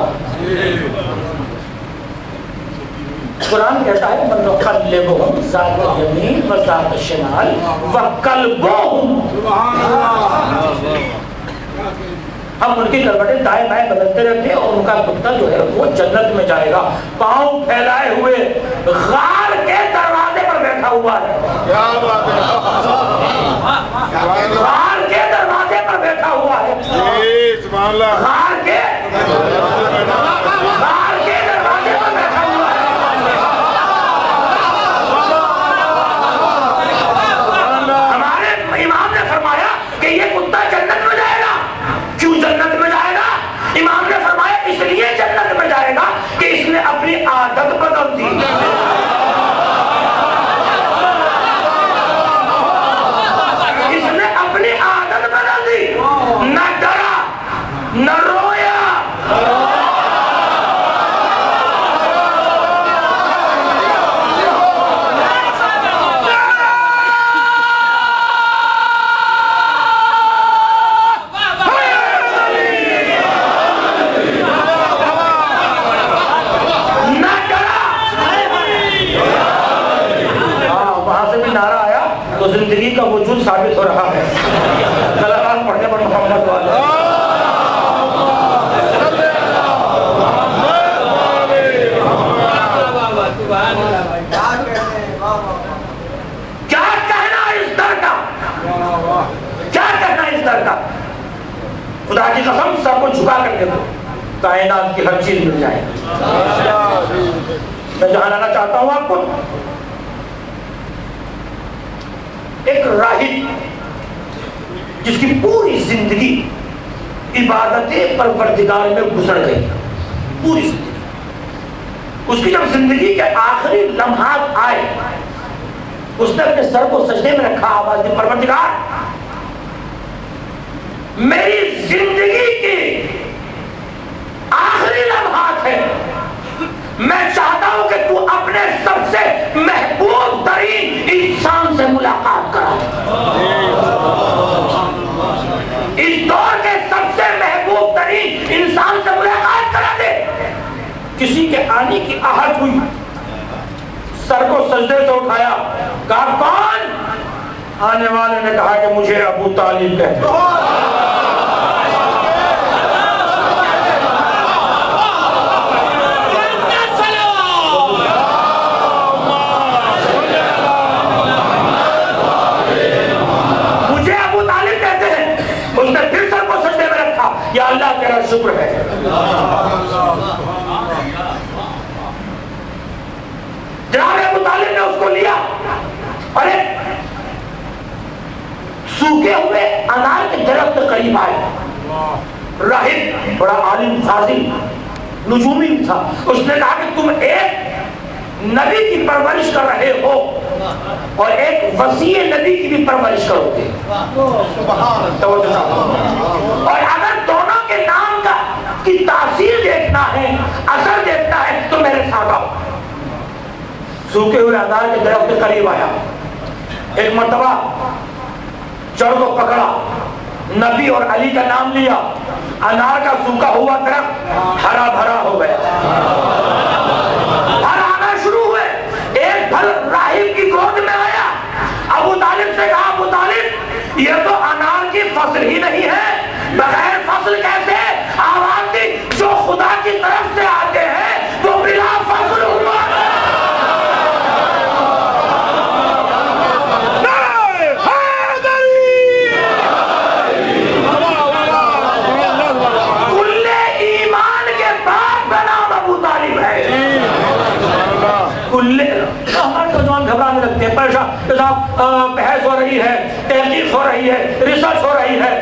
قرآن کہتا ہے وَنُقَلِّبُهُمْ ذَاتَ الْيَمِينِ وَذَاتَ الشِّمَالِ وَكَلْبُهُمْ، ہم ان کی کروٹیں دائیں بائیں بدلتے رہتے ہیں اور ان کا کتا جو ہے وہ جنت میں جائے گا، پاؤں پھیلائے ہوئے غار ہوا ہے، غار کے دروازے پر بیٹھا ہوا ہے، غار کے دروازے پر بیٹھا ہوا ہے۔ ہمارے امام نے فرمایا کہ یہ کتا جنت میں جائے گا۔ کیوں جنت میں جائے گا؟ امام نے فرمایا اس لیے جنت میں جائے گا کہ اس نے اپنی عادت بدل دی۔ اس نے اپنی عادت بدل دی، نہ ڈرا نہ رویا۔ تو زندگی کا وجود ثابت ہو رہا ہے۔ کلام پڑھنے پر محمد والا کیا کہنا اس در کا، کیا کہنا اس در کا؟ خدا کی قسم سب کو جھکا کر کے دو، کائنات کی ہر چیز مل جائے۔ میں جہاں لانا چاہتا ہوں آپ کو، ایک راہب جس کی پوری زندگی عبادت پروردگار میں گزر گئی، پوری زندگی، اس کی جب زندگی کے آخری لمحات آئے، اس نے اپنے سر کو سجدے میں رکھا، آواز دی پروردگار میری زندگی کی آخری لمحات ہے، میں چاہتا ہوں کہ تو اپنے سب سے محبوب ترین انسان سے ملاقات کرا، اس دور کے سب سے محبوب ترین انسان سے ملاقات کرا دے۔ کسی کے آنے کی آہٹ ہوئی، سر کو سجدے سے اٹھایا، کہا کون؟ آنے والے نے کہا کہ مجھے ابو طالب کہتے ہیں۔ یا اللہ تیرا شکر ہے، جناب ابو طالب نے اس کو لیا اور ایک سوکھے ہوئے انار کے درخت کے قریب آئے۔ راہب بڑا عالم فاضل نجومی تھا، اس نے کہا کہ تم ایک نبی کی پرورش کر رہے ہو اور ایک وسیع نبی کی بھی پرورش کرو گے، اور اگر دونوں کے نام کی تاثیر دیکھنا ہے، اثر دیکھنا ہے تو میرے ساتھ آؤ۔ سوکھے ہوئے انار کے درخت کے قریب آیا، ایک مرتبہ جڑ کو پکڑا، نبی اور علی کا نام لیا، انار کا سوکھا ہوا درخت ہرا بھرا ہو گیا، پھل آنا شروع ہوئے، ایک پھل راہب کی گود میں آیا۔ ابو طالب سے کہا ابو طالب یہ تو انار کی فصل ہی نہیں ہے، بغیر فصل کیسے؟ آواز دی جو خدا کی طرف سے آتے ہیں وہ بلا فصل ہوا ہے۔ کل ایمان کے بعد کا نام ابو طالب ہے۔ کل ہمارے نوجوان گھبرانے لگتے ہیں، پریشان، بحث ہو رہی ہے، تحقیق ہو رہی ہے، ریسرچ ہو رہی ہے،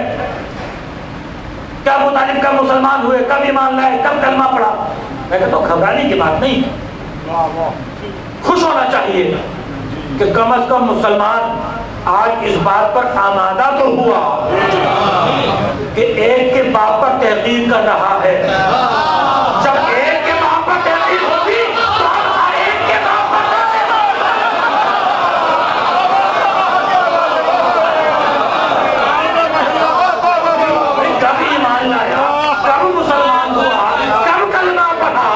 کیا ابو طالب کب مسلمان ہوئے، کب ایمان لائے، کب کلمہ پڑھا؟ میں کہتا ہوں گھبرانے کی بات نہیں، خوش ہونا چاہیے کہ کم از کم مسلمان آج اس بات پر آمادہ تو ہوا کہ ایک کے باپ پر تحقیق کر رہا ہے۔ جب ایک کے باپ پر تحقیق ہوگی تو ہم ہر ایک کے باپ پر تحقیق کب ایمان لایا، کب مسلمان ہوا، کب کلمہ پڑھا۔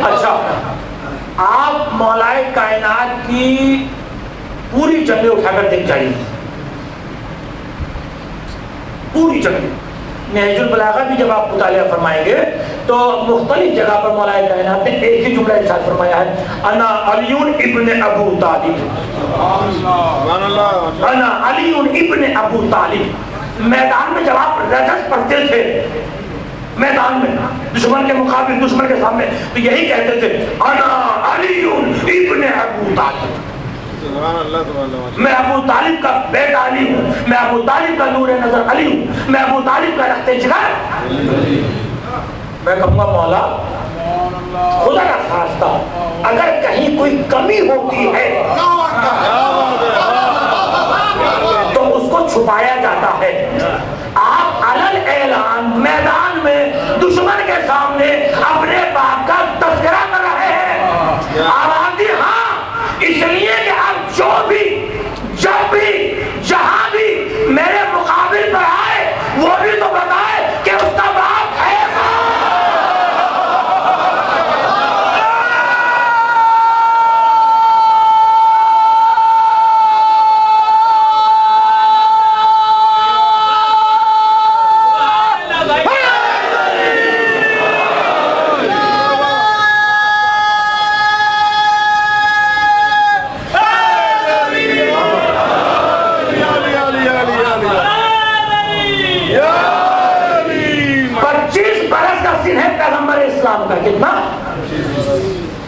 اچھا، آپ مولائے کائنات کی پوری جگہ اٹھا کر دیکھ جائیے، پوری جگہ۔ نہج البلاغہ بھی جب آپ مطالعہ فرمائیں گے تو مختلف جگہ پر مولا کائنات نے ایک ہی جملہ ارشاد فرمایا ہے، انا علی ابن ابو طالب، انا علی ابن ابو طالب۔ میدان میں جب آپ رجس پڑھتے تھے، میدان میں دشمن کے مقابل، دشمن کے سامنے، تو یہی کہتے تھے انا علی ابن ابو طالب، میں ابو طالب کا بیٹا علی ہوں، میں ابو طالب کا نور نظر علی ہوں، میں ابو طالب کا رخت جگر۔ میں کہوں گا مولا خدا کا خاصہ اگر کہیں کوئی کمی ہوتی ہے تو اس کو چھپایا جاتا ہے۔ آپ علل اعلان میدان میں دشمن کے سامنے اپنے باپ کا تذکرہ کر رہے ہیں، آبادی ہاں، اس لیے کہ اب جو بھی جب بھی جہاں بھی میرے مقابل پر آئے وہ بھی تو بتائے کہ اس کا باپ ہے۔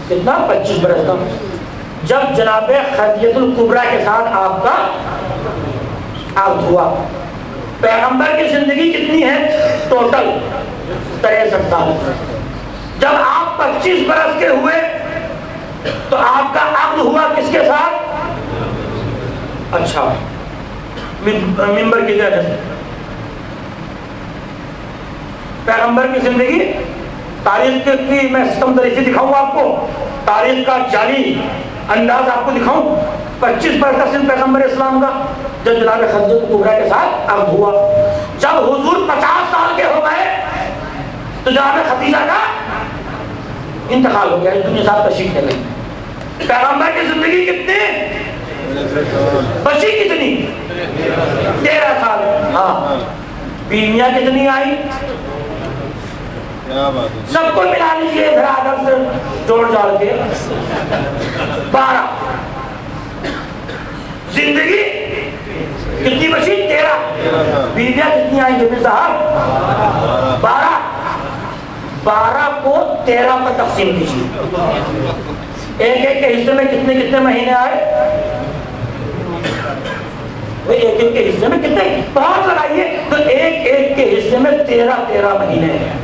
کتنا 25 برس کا، جب جناب خدیجہ الکبریٰ کے ساتھ آپ کا عقد ہوا۔ پیغمبر کی زندگی کتنی ہے ٹوٹل 63 سال۔ جب آپ 25 برس کے ہوئے تو آپ کا عقد ہوا کس کے ساتھ؟ اچھا ممبر کی جگہ سے پیغمبر کی زندگی، تاریخ کی میں ستم طریقے دکھاؤں آپ کو، تاریخ کا جعلی انداز آپ کو دکھاؤں۔ 25 برس کا سن پیغمبر اسلام کا جب جناب خدیجہ الکبریٰ کے ساتھ عقد ہوا۔ جب حضور 50 سال کے ہو گئے تو جناب خدیجہ کا انتقال ہو گیا، اس دنیا سے تشریف لے گئی۔ پیغمبر کی زندگی کتنی بچی؟ کتنی؟ 13 سال۔ ہاں بیویاں کتنی آئی؟ سب کو ملا لیجیے ادھر آدم سے جوڑ جاڑ کے 12۔ زندگی کتنی بچی؟ 13۔ بیویاں کتنی آئیں جبی صاحب؟ 12۔ 12 کو 13 پر تقسیم کیجیے، ایک ایک کے حصے میں کتنے کتنے مہینے آئے؟ ایک ایک کے حصے میں کتنے؟ بہت لگائیے تو ایک ایک کے حصے میں 13 مہینے ہیں۔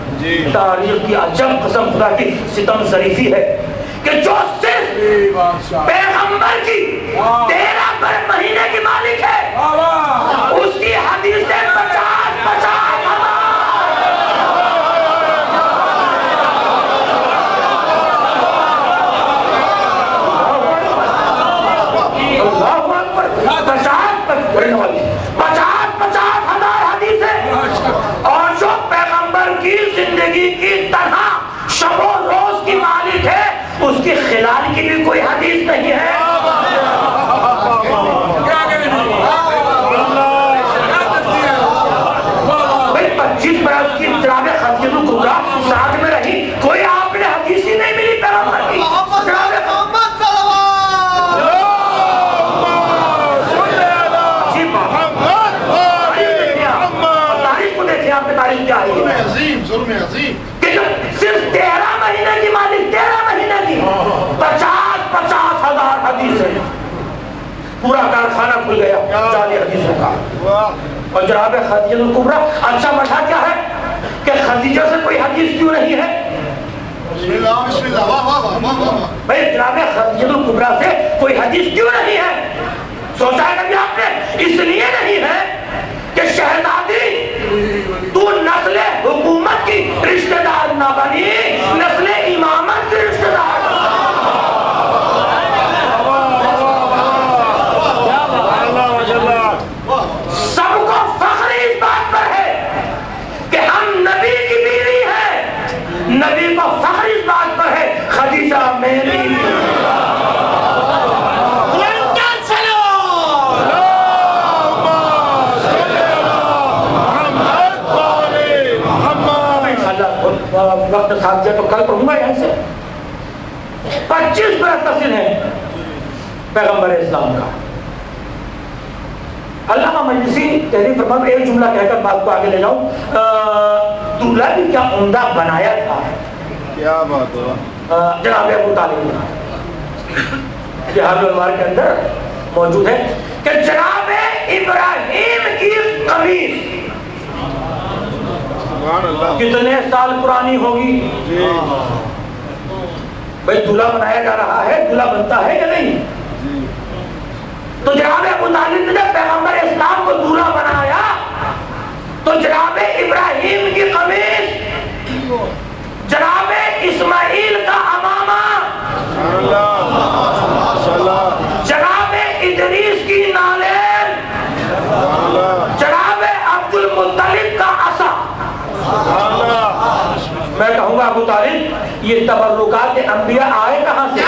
تاریخ کی عجب قسم خدا کی ستم ظریفی ہے کہ جو صرف پیغمبر کی 13 مہینے کی مالک ہے اس کی حدیثیں 50 ہزار حدیثیں، اور جو پیغمبر کی زندگی کی طرح شب و روز کی مالک ہے اس کی خلال کی بھی کوئی حدیث نہیں ہے۔ بھئی 25 برس کی جناب خدیجہ الکبریٰ ساتھ میں رہی، کوئی آپ نے حدیث ہی نہیں ملی پیغمبر کی۔ کہ جو صرف 13 مہینے کی مالک، 13 مہینے کی 50 ہزار حدیثیں، پورا کارخانہ کھل گیا جعلی حدیثوں کا۔ اور جناب خدیجہ الکبریٰ، اچھا مسئلہ کیا ہے کہ خدیجہ سے کوئی حدیث کیوں نہیں ہے؟ بھئی جناب خدیجہ الکبریٰ سے کوئی حدیث کیوں نہیں ہے؟ سوچا ہے کبھی آپ نے؟ اس لیے نہیں ہے کہ شہزادی تو نسل حکومت کی رشتہ دار نہ بنی، نسل امامت کی رشتہ دار۔ سب کو فخر اس بات پر ہے کہ ہم نبی کی بیوی ہیں، نبی کو فخر اس بات پر ہے خدیجہ میری وقت دیا تو کل پڑھوں گا یہاں سے. 25 برس کا سن ہے پیغمبر اسلام کا. علامہ مجلسی تحریر فرماتے ایک جملہ کہہ کر بات کو آگے لے جاؤں. دولہا بھی کیا عمدہ بنایا تھا. کیا بات ہوا. جناب ابو طالب بہار الانوار کے اندر موجود ہے کہ جناب ابراہیم کی قمیص کتنے سال پرانی ہوگی. بھائی دولہا بنایا جا رہا ہے, دولہا بنتا ہے یا نہیں؟ تو جناب ابو طالب نے پیغمبر اسلام کو دولہا بنایا تو جناب ابراہیم کی قمیص, جناب اسماعیل کا امامہ, جناب ادریس کی نالین, جناب عبد المطلب کا عصا. میں کہوں گا ابو طالب یہ تبرکات انبیاء آئے کہاں سے؟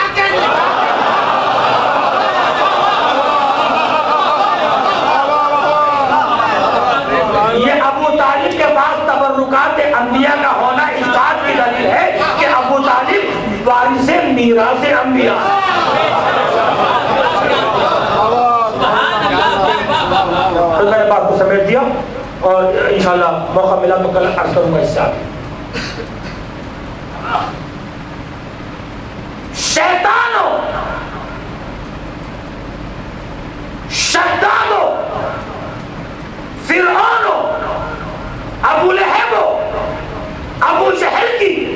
یہ ابو طالب کے پاس تبرکات انبیاء کا ہونا اس بات کی دلیل ہے کہ ابو طالب وارث میراث انبیاء. تو میں نے بات کو سمیٹ دیا اور انشاءاللہ موقع ملا تو کل عرض کروں گا اس سے آگے. شیطانو, شدادو, فرعونو, ابو لہبو, ابو جہل کی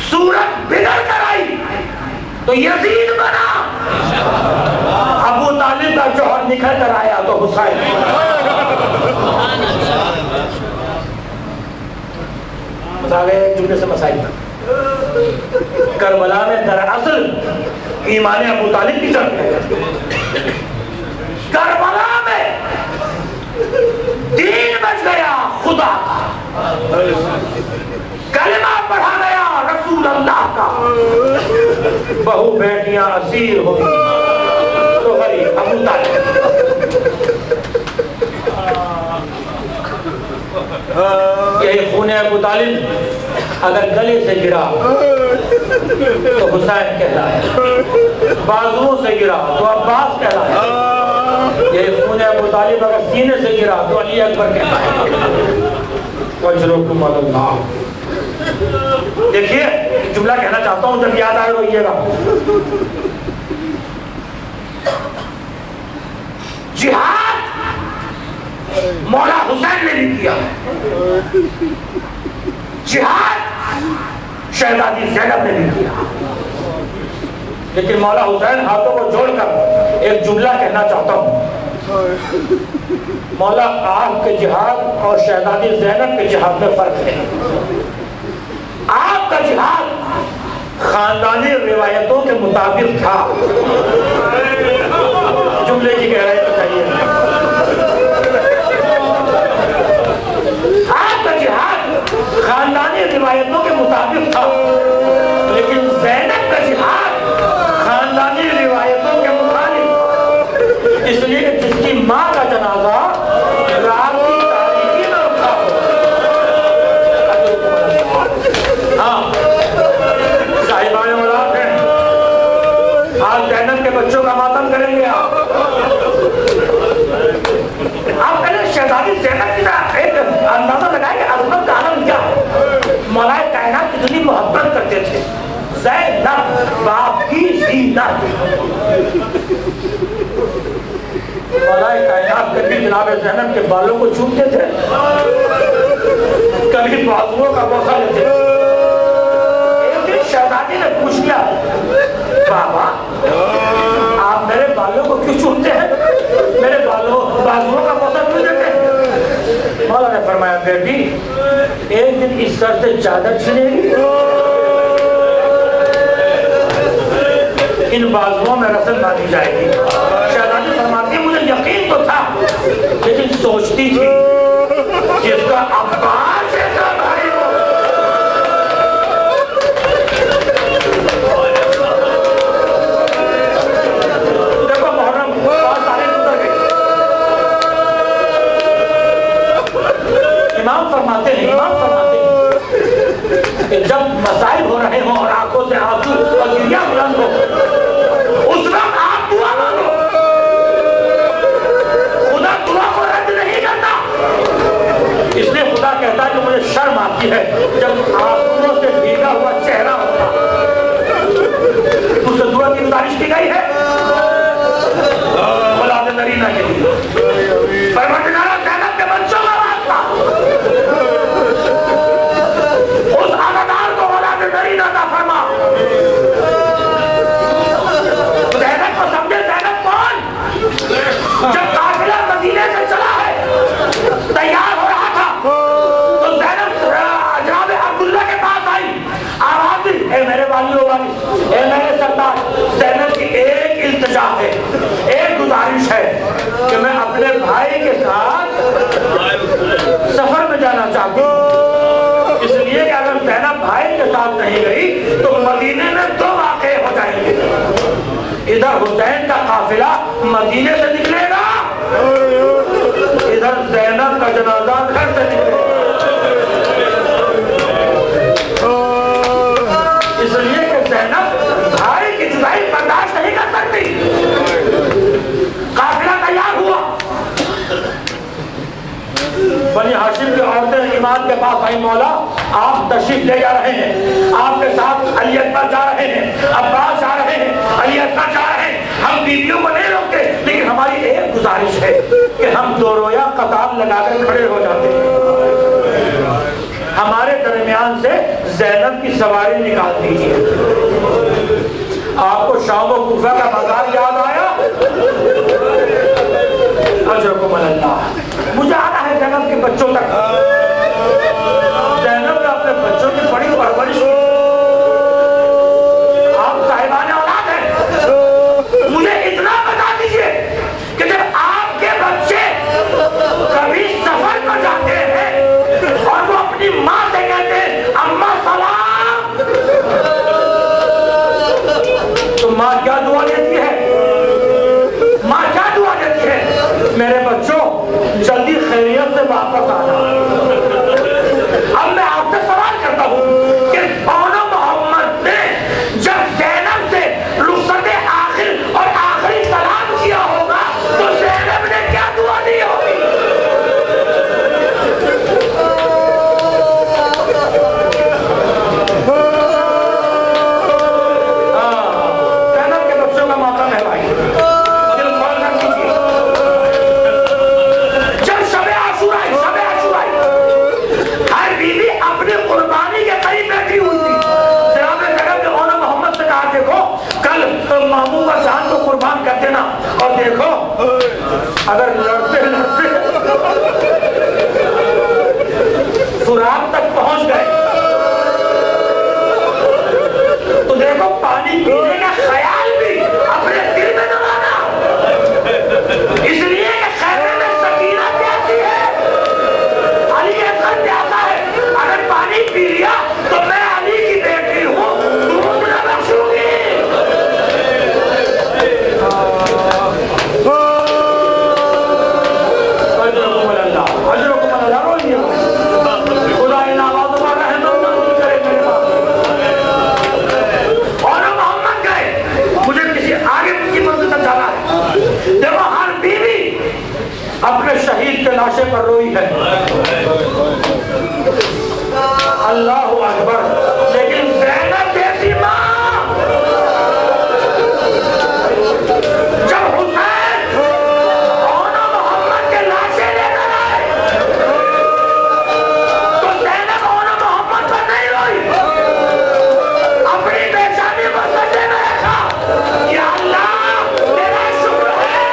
صورت بگڑ کر آئی تو یزید بنا. ابو طالب کا جوہر نکھر کر آیا تو حسین. مثال ایک جملے سے مسائل تھا. کربلا میں دراصل ایمان ابو طالب کی جنگ ہے. کربلا میں دین بچ گیا خدا کا, کلمہ پڑھا گیا رسول اللہ کا. بہو بیٹیاں اسیر ہو تو غریب ابو طالب. یہی خون ابو طالب اگر گلے سے گرا تو حسین کہلایا, بازوؤں سے گرا تو عباس کہلایا. یہ خون ابو طالب اگر سینے سے گرا تو علی اکبر کہلایا. وجرکم اللہ. دیکھیے جملہ کہنا چاہتا ہوں, جب یاد آئے روئیے گا. جہاد مولا حسین نے بھی کیا, جہاد شہزادی زینب نے بھی کیا. لیکن مولا حسین ہاتھوں کو جوڑ کر ایک جملہ کہنا چاہتا ہوں. مولا آپ کے جہاد اور شہزادی زینب کے جہاد میں فرق ہے. آپ کا جہاد خاندانی روایتوں کے مطابق تھا. جملے کی گہرائی بتائیے. آپ کا جہاد خاندانی روایتوں کے مطابق تھا, لیکن زینب کا جہاد خاندانی روایتوں کے مطابق. اس لیے جس کی ماں کا جنازہ رات کی تاریکی میں اٹھا ہو. ہاں صاحبان اولاد ہیں, آج زینب کے بچوں کا ماتم کریں گے. آپ کہنے شہزادی زینب کی ایک اندازہ لگائیں گے عظمت کا عالم کیا ہے. مولا کائنات کتنی محبت کرتے تھے. زینب باپ کی زینت. مولا کائنات کبھی جناب زینب کے بالوں کو چومتے تھے, کبھی بازوؤں کا بوسہ لیتے. ایک دن شہزادی نے پوچھ لیا, بابا آپ میرے بالوں کو کیوں چومتے ہیں, میرے بازوؤں کا بوسہ کیوں دیتے ہیں؟ مولا نے فرمایا بیٹی ایک دن اس سر سے چادر چھنے گی, ان بازوؤں میں رسل باندھی جائے گی. شہزادی فرماتی مجھے یقین تو تھا, لیکن سوچتی تھی جس کا عباس ایسا بھائی ہو. دیکھو محرم بہت سارے گزر گئے. امام فرماتے ہیں کہ جب مسائل زینب کو سمجھے زینب کون؟ جب قافلہ مدینے سے چلا ہے تیار ہو رہا تھا تو زینب جناب عبداللہ کے پاس آئی آواز دی اے میرے والیو والی اے میرے سردار زینب کی ایک التجا ہے ایک گزارش ہے کہ میں اپنے بھائی کے ساتھ سفر میں جانا چاہتی ہوں اس لیے کہ اگر زینب بھائی کے ساتھ نہیں گئی تو مدینے میں دو واقعے ہو جائیں گے ادھر حسین کا قافلہ مدینے سے نکلے گا ادھر زینب کا جنازہ گھر سے نکلے گا اس لیے کہ زینب بھائی کی جدائی برداشت نہیں کر سکتی قافلہ تیار ہوا بنی ہاشم کی عورتیں امام کے پاس آئی مولا آپ تشریف لے جا رہے ہیں آپ کے ساتھ علی اکبر جا رہے ہیں عباس جا رہے ہیں علی اکبر جا رہے ہیں ہم بیویوں کو نہیں روکتے لیکن ہماری ایک گزارش ہے کہ ہم دو رویا قطار لگا کر کھڑے ہو جاتے ہیں ہمارے درمیان سے زینب کی سواری نکال دیجیے آپ کو شام و کوفہ کا بازار یاد آیا اجرکم اللہ مجھے آنا ہے زینب کے بچوں تک زینب نے اپنے بچوں کی بڑی پرورش کی آپ صاحبان اولاد ہیں مجھے اتنا بتا دیجئے کہ جب آپ کے بچے کبھی سفر پر جاتے ہیں اور وہ اپنی ماں سے کہتے ہیں اماں سلام تو ماں کیا دعا دیتی ہے ماں کیا دعا دیتی ہے میرے بچوں جلدی خیریت سے واپس آنا اب میں آپ سے سوال کرتا ہوں کہ بانو محمد نے جب زینب سے رخصت آخر اور آخری سلام کیا ہوگا تو زینب نے کیا دعا دی ہوگی زینب کے بچوں کا ماتم ہے بھائی ماموں کا جان کو قربان کر دینا اور دیکھو اگر لڑتے لڑتے سراب تک پہنچ گئے تو دیکھو پانی پینے کا خیال بھی اپنے دل میں نہ لانا اس لیے کہ خیمے میں سکینہ پیاسی ہے علی اکبر پیاسا ہے اگر پانی پی لیا تو میں علی کی بیٹی ہوں دودھ نہ بخشوں گی اپنے شہید کے لاشے پر روئی ہے اللہ اکبر لیکن زینب جیسی ماں جب حسین اور محمد کے لاشے لے کر آئے تو زینب اور محمد پر نہیں روئی اپنی بیچانی پر سجدے میں رکھا یا اللہ تیرا شکر ہے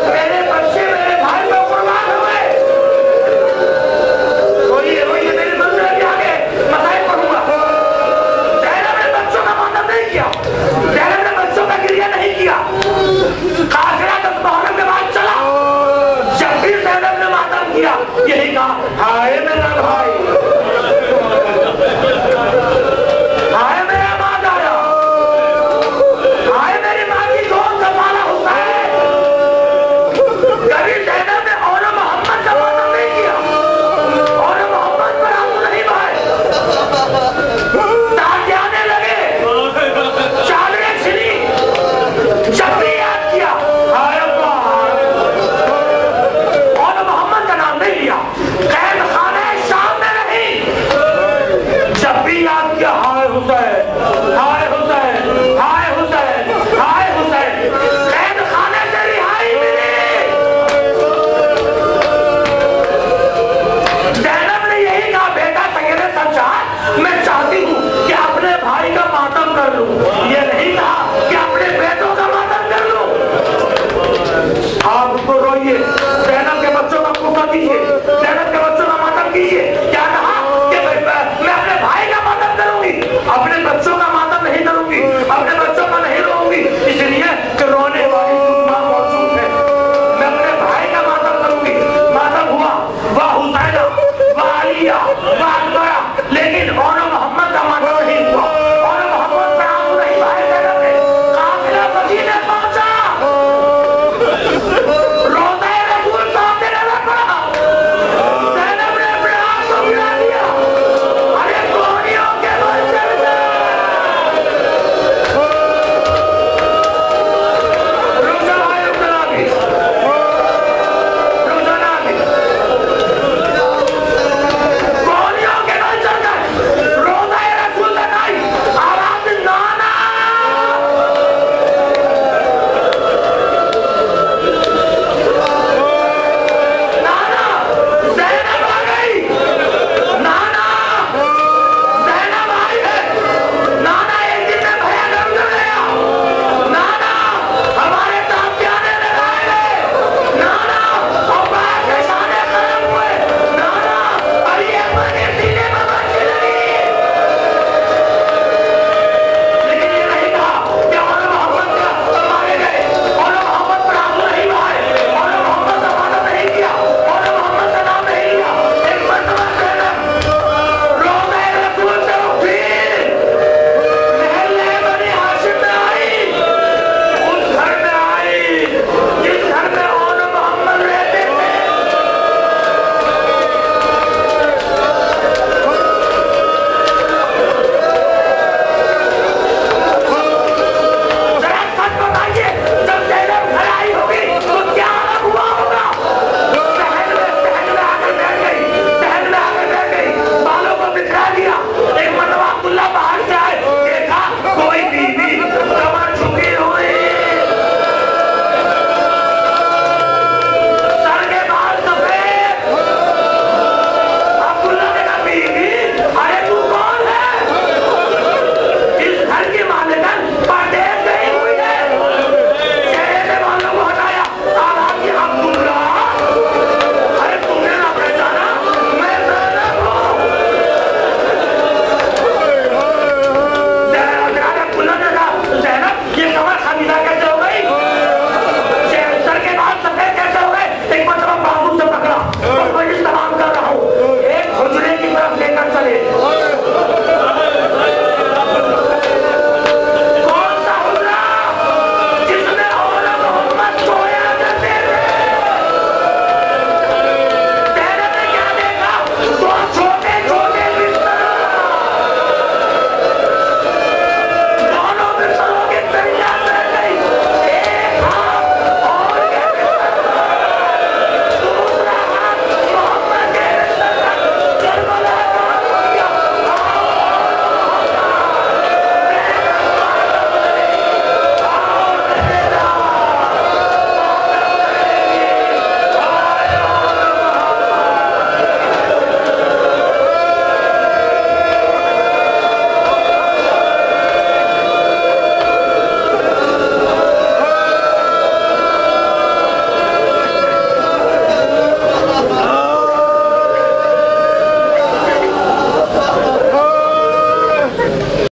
میرے بچے میرے بھائی کو قربان ہوئے روئیے روئیے میری منظر کے آگے مسائل پڑھوں گا زینب نے بچوں کا ماتم نہیں کیا زینب نے بچوں کا گریہ نہیں کیا قافلہ 10 محرم کے بعد چلا جب بھی زینب نے ماتم کیا یہی کہا ہائے میرا بھائی ہائے میرا ماں جایا ہائے میری ماں کی گود سنبھالا حسین کبھی زینب نے اور محمد کا ماتم نہیں کیا اور محمد پر آنسو نہیں بہائے تاکہ آنے لگے چادریں چھلی جب بھی یاد کیا ہائے اللہ اور محمد کا نام نہیں لیا قید خانہ شام میں نہیں جب بھی یاد کیا ہائے حسین ہائے حسین ہائے حسین ہائے حسین قید خانے سے رہائی ملی زینب نے یہی کہا بیٹا سید سجاد میں چاہتی ہوں اپنے بچوں